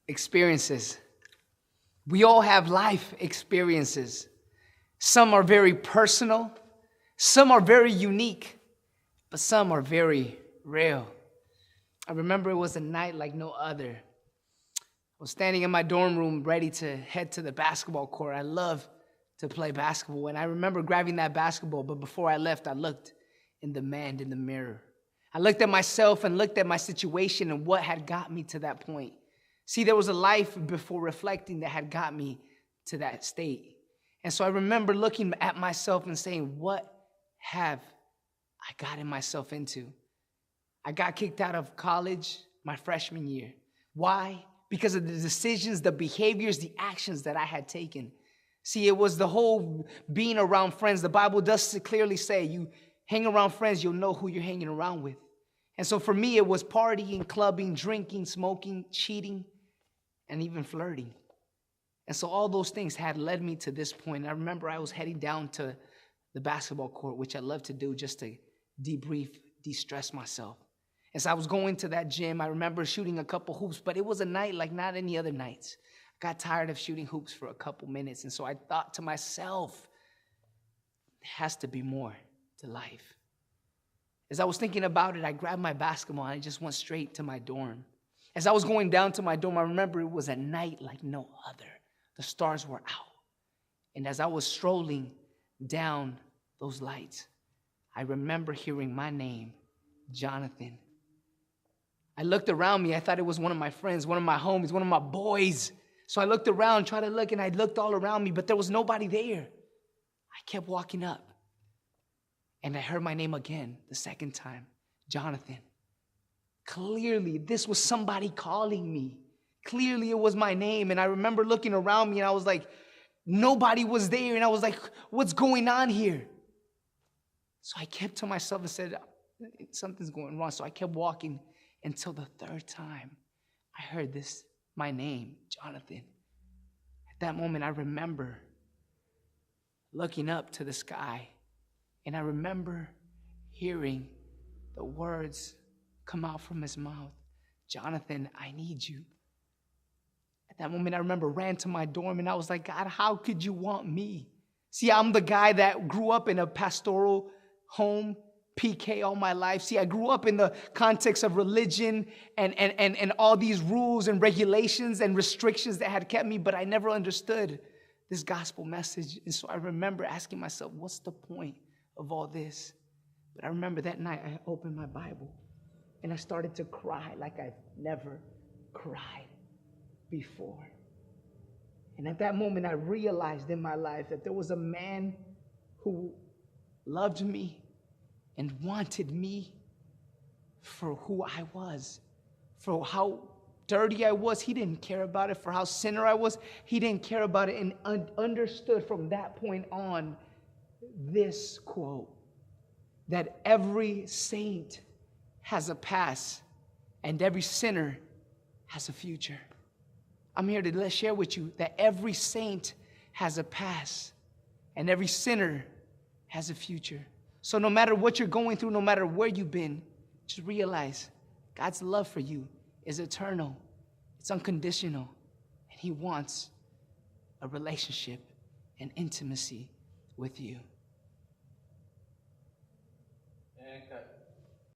experiences. We all have life experiences. Some are very personal, some are very unique, but some are very real. I remember it was a night like no other. I was standing in my dorm room ready to head to the basketball court. I love to play basketball, and I remember grabbing that basketball, but before I left, I looked in the mirror. I looked at myself and looked at my situation and what had got me to that point. See, there was a life before reflecting that had got me to that state. And so I remember looking at myself and saying, what have I gotten myself into? I got kicked out of college my freshman year. Why? Because of the decisions, the behaviors, the actions that I had taken. See, it was the whole being around friends. The Bible does clearly say you hang around friends, you'll know who you're hanging around with. And so for me, it was partying, clubbing, drinking, smoking, cheating, and even flirting. And so all those things had led me to this point. I remember I was heading down to the basketball court, which I love to do just to debrief, de-stress myself. As I was going to that gym, I remember shooting a couple hoops, but it was a night like not any other nights. I got tired of shooting hoops for a couple minutes, and so I thought to myself, there has to be more to life. As I was thinking about it, I grabbed my basketball and I just went straight to my dorm. As I was going down to my dorm, I remember it was a night like no other. The stars were out. And as I was strolling down those lights, I remember hearing my name, Jonathan. I looked around me. I thought it was one of my friends, one of my homies, one of my boys. So I looked around, tried to look, and I looked all around me, but there was nobody there. I kept walking up. And I heard my name again, the second time, Jonathan. Clearly, this was somebody calling me. Clearly, it was my name. And I remember looking around me, and I was like, nobody was there. And I was like, what's going on here? So I kept to myself and said, something's going wrong. So I kept walking until the third time I heard my name, Jonathan. At that moment, I remember looking up to the sky. And I remember hearing the words come out from his mouth, Jonathan, I need you. At that moment, I remember ran to my dorm and I was like, God, how could you want me? See, I'm the guy that grew up in a pastoral home, PK all my life. See, I grew up in the context of religion and all these rules and regulations and restrictions that had kept me, but I never understood this gospel message. And so I remember asking myself, what's the point of all this? But I remember that night I opened my Bible and I started to cry like I've never cried before. And at that moment I realized in my life that there was a man who loved me and wanted me for who I was, for how dirty I was. He didn't care about it. For how sinner I was, he didn't care about it, and understood from that point on this quote, that every saint has a past and every sinner has a future. I'm here to share with you that every saint has a past and every sinner has a future. So no matter what you're going through, no matter where you've been, just realize God's love for you is eternal. It's unconditional. And he wants a relationship and intimacy with you. And cut.